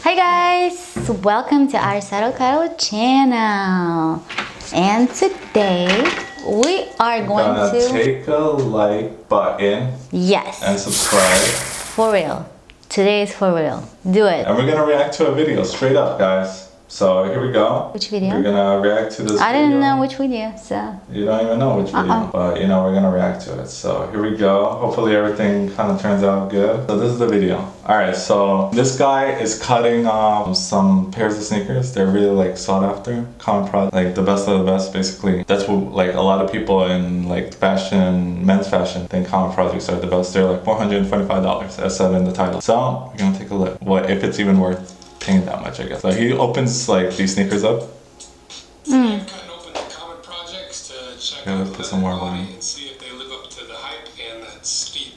Hi guys, welcome to our Cuddle channel, and today we are going to take a like button, yes, and subscribe. For real, today is for real. Do it. And we're gonna react to a video straight up, guys. So here we go. Which video? We're gonna react to this I video. didn't know which video, so you don't even know which video, but you know we're gonna react to it. So here we go. Hopefully everything kind of turns out good. So this is the video. All right, so this guy is cutting some pairs of sneakers. They're really like sought after, common product, like the best of the best, basically. That's what like a lot of people in like fashion, men's fashion, think common projects are the best. They're like $425, as said in the title. So we're gonna take a look. What if it's even worth paying that much, I guess. So he opens like these sneakers up. Cut open the common projects to check out the put some more money and see if they live up to the hype and that steep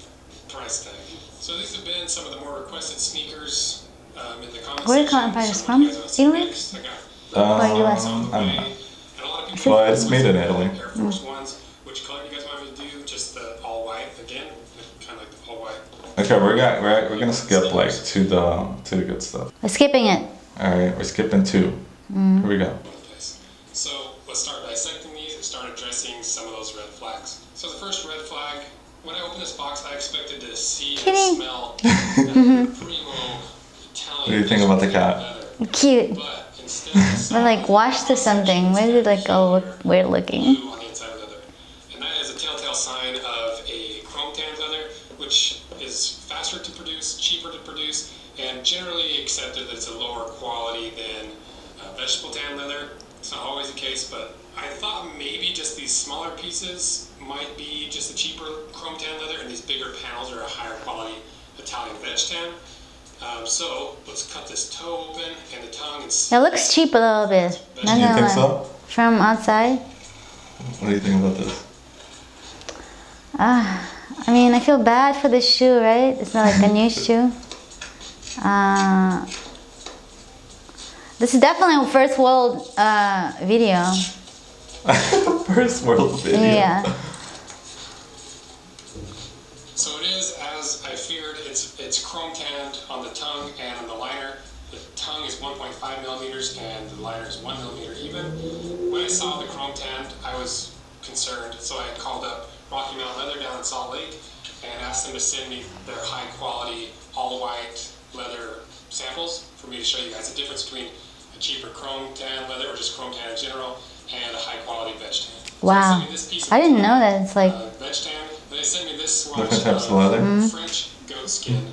price tag. So these have been some of the more requested sneakers in the comments. where are common projects from? Italy? US? I don't know. Well, it's made in Italy. Air Force Ones. Which color do you guys want me to do? Just the all white again? Kind of like the all white. Okay, we're gonna skip like to the good stuff. We're skipping it. All right, we're skipping 2. Here we go. So let's start dissecting these and start addressing some of those red flags. So the first red flag, when I opened this box, I expected to see and smell primo Italian. What do you think about the cat? Cute. But instead, But like washed to something. Why did it like go look weird looking? blue on the inside of the leather. And that is a telltale sign of a chrome tanned leather, which is faster to produce, cheaper to produce, and generally accepted that it's a lower quality than vegetable tan leather. It's not always the case, but I thought maybe just these smaller pieces might be just a cheaper chrome tan leather, and these bigger panels are a higher quality Italian veg tan. So let's cut this toe open and the tongue and see. It looks cheap a little bit. Not You gonna think lie. so? From outside. What do you think about this? I mean, I feel bad for the shoe, right? It's not like a new shoe. This is definitely a first world video. First world video. Yeah. So it is as I feared. It's chrome tanned on the tongue and on the liner. The tongue is 1.5 millimeters and the liner is 1 millimeter even. When I saw the chrome tanned, I was concerned, so I called up Rocky Mountain Leather down in Salt Lake and asked them to send me their high quality all white leather samples for me to show you guys the difference between a cheaper chrome tan leather or just chrome tan in general and a high quality veg tan. Wow. So I didn't know that. It's like veg tan. They sent me this swatch Different types of leather. French goat skin,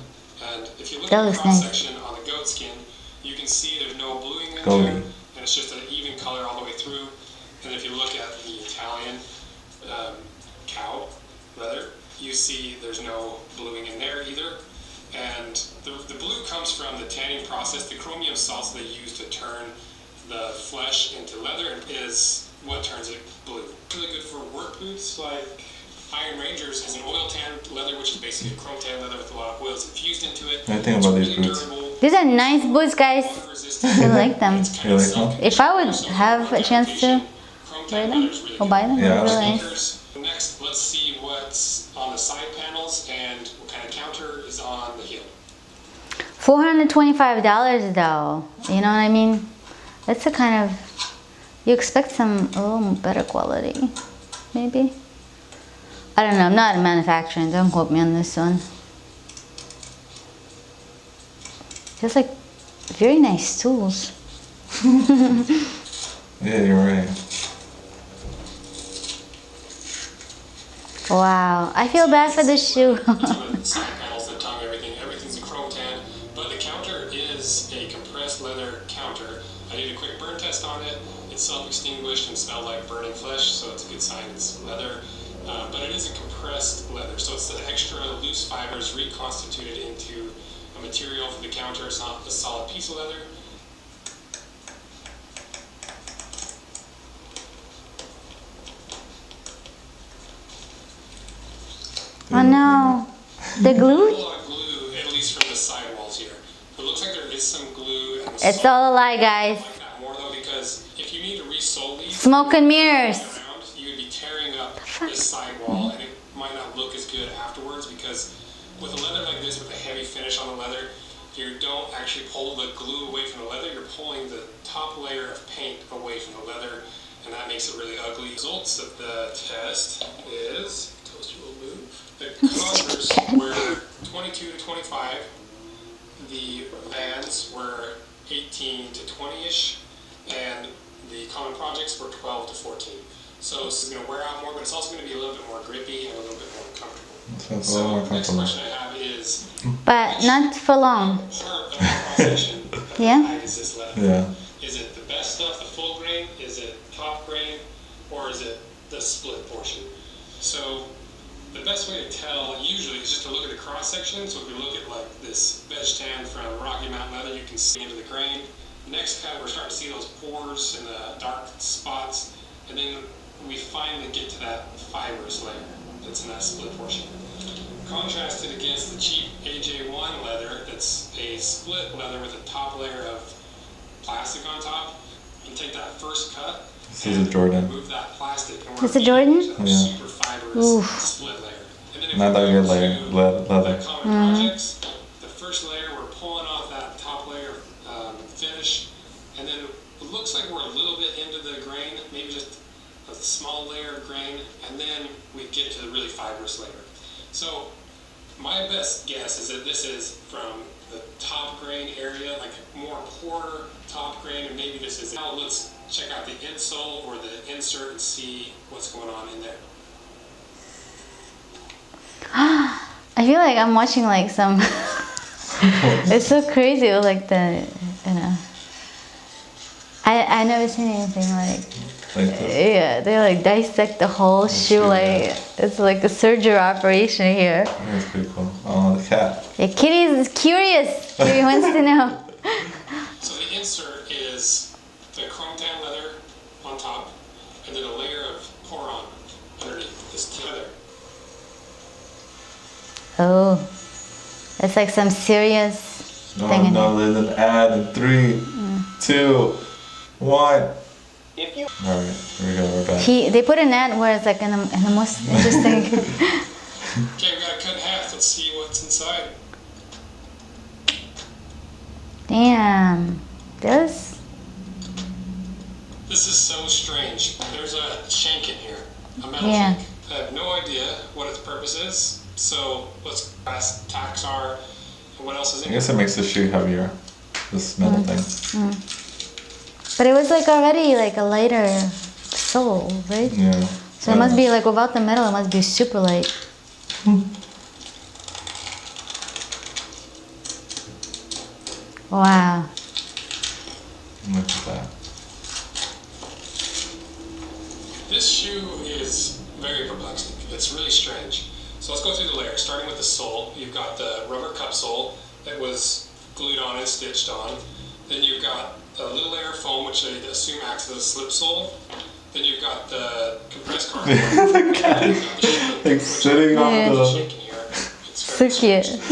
and if you look That at the looks cross nice. section on the goat skin, you can see there's no bluing in Goaty. there, and it's just an even color all the way through. And if you look at the Italian cow leather, you see there's no bluing in there either. And the blue comes from the tanning process. The chromium salts they use to turn the flesh into leather is what turns it blue. Really good for work boots like Iron Rangers is an oil tan leather, which is basically a chrome tan leather with a lot of oils infused into it. What do you think about these boots? these are nice boots, guys. I like them. You like them? If I would have a chance to wear them or buy them, Yeah, they're I really like nice. Next, let's see what's on the side panels and what kind of counter is on the heel. $425 though. You know what I mean? That's a kind of, you expect some a little better quality, maybe. I don't know. I'm not in manufacturing. Don't quote me on this one. Just like very nice tools. Yeah, you're right. Wow. I feel bad for the shoe. The side panels, the tongue, everything's a chrome tan, but the counter is a compressed leather counter. I did a quick burn test on it. It's self-extinguished and smelled like burning flesh, so it's a good sign it's leather. But it is a compressed leather, so it's the extra loose fibers reconstituted into a material for the counter. It's not a solid piece of leather. Oh no. The glue? A lot of glue, at least from the side walls here. It looks like there is some glue. And It's all a lie, guys. I like that more though, because if you need to resole these, Smoke and mirrors. around, you would be tearing up this sidewall, and it might not look as good afterwards, because with a leather like this, with a heavy finish on the leather, you don't actually pull the glue away from the leather, you're pulling the top layer of paint away from the leather, and that makes it really ugly. Results of the test is, toast you will move. The Converse were 22 to 25. The Vans were 18 to 20-ish, and the Common Projects were 12 to 14. So this is going to wear out more, but it's also going to be a little bit more grippy and a little bit more uncomfortable. So the next question I have is, But not for long. part of the cross-section Yeah? hide is this leather? Yeah. Is it the best stuff, the full grain? Is it top grain? Or is it the split portion? So the best way to tell usually is just to look at the cross section. So if we look at like this veg tan from Rocky Mountain leather, you can see into the grain. Next cut, we're starting to see those pores and the dark spots, and then we finally get to that fibrous layer that's in that split portion. Contrasted against the cheap AJ1 leather, that's a split leather with a top layer of plastic on top. You take that first cut. This is a Jordan. Remove that plastic. And This is a Jordan? yeah. Super fibrous Oof. split layer. And then if Not we that go good to layer. Leather. the Common Projects, the first layer, we're pulling off that top layer finish, and then it looks like we're a little bit into the grain, maybe just a small layer of grain, and then we get to the really fibrous layer. So my best guess is that this is from the top grain area, like more poorer top grain, and maybe this is. Now let's check out the insole or the insert and see what's going on in there. I feel like I'm watching like some. It's so crazy with like the, you know. I never seen anything like. Like this. Yeah, they like dissect the whole shoe shoe, like yeah. it's like a surgery operation here. That's pretty cool. Oh, the cat. Yeah, Kitty is curious. Kitty wants to know. So the insert is the chrome tan leather on top, and then a layer of Poron underneath this leather. Oh, it's like some serious thing Oh in no, there's an ad in 3, 2, 1. If you Alright, here we go, we're back. They put an ad where it's like in the most interesting. Okay, we gotta cut in half. Let's see what's inside. Damn, this. This is so strange. There's a shank in here, a metal Yeah. shank. I have no idea what its purpose is. So let's ask Taxar and what else is I in here. guess it makes the shoe heavier. This metal thing. But it was like already like a lighter sole, right? Yeah. So it must be like without the metal, it must be super light. Wow. Look at that. This shoe is very perplexing. It's really strange. So let's go through the layers, starting with the sole. You've got the rubber cup sole that was glued on and stitched on. Then you've got a little layer of foam, which they assume acts as a slip sole. Then you've got the compressed cardboard. The cat like sitting Yeah. on There's a the. shank in here. It's So very cute. strange.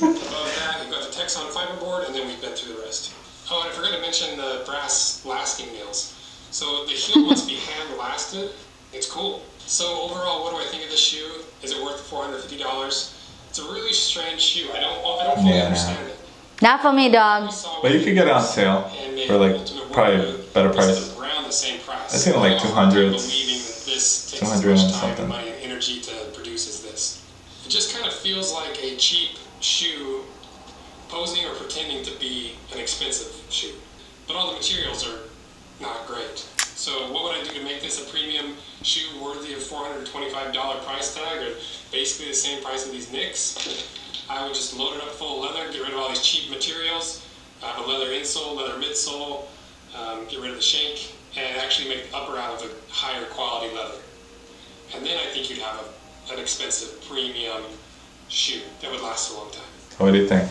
Above that, you've got the Texon fiberboard, and then we've been through the rest. Oh, and I forgot to mention the brass lasting nails. So the heel must be hand lasted. It's cool. So overall, what do I think of this shoe? Is it worth $450? It's a really strange shoe. I don't fully Yeah. understand it. Not for me, dog. But you could get it on sale for like probably better price. Around the same price. I seen it like I'm hardly 200. believing that this takes 200 as and much time, something. money, and energy to produce as this. It just kind of feels like a cheap shoe posing or pretending to be an expensive shoe. But all the materials are not great. So what would I do to make this a premium shoe worthy of $425 price tag, or basically the same price of these Knicks? I would just load it up full of leather, get rid of all these cheap materials, have a leather insole, leather midsole, get rid of the shank, and actually make the upper out of a higher quality leather. And then I think you'd have an expensive premium shoe that would last a long time. What do you think?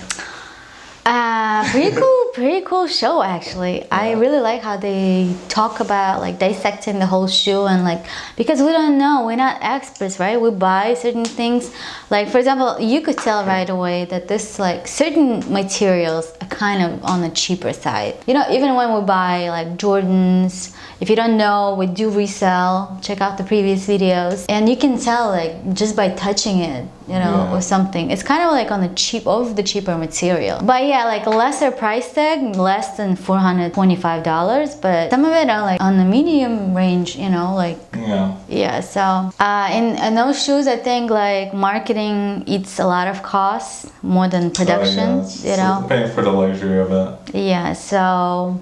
Pretty cool, pretty cool show actually. I really like how they talk about like dissecting the whole shoe and like, because we don't know, we're not experts, right? We buy certain things. Like for example, you could tell right away that this like certain materials are kind of on the cheaper side. You know, even when we buy like Jordans, if you don't know, we do resell. Check out the previous videos. And you can tell like just by touching it, you know, or something. It's kind of like on the cheaper material. But yeah, like a lesser price tag, less than $425. But some of it are like on the medium range, you know, like yeah. So in those shoes, I think like marketing eats a lot of costs more than production. You know, paying for the luxury of it. Yeah. So.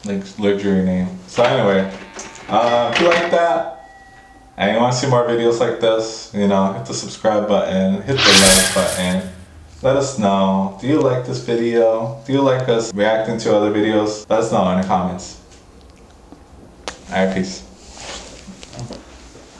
Like luxury name. So anyway, if you like that and you want to see more videos like this, you know, hit the subscribe button, hit the like button. Let us know. Do you like this video? Do you like us reacting to other videos? Let us know in the comments. Alright, peace.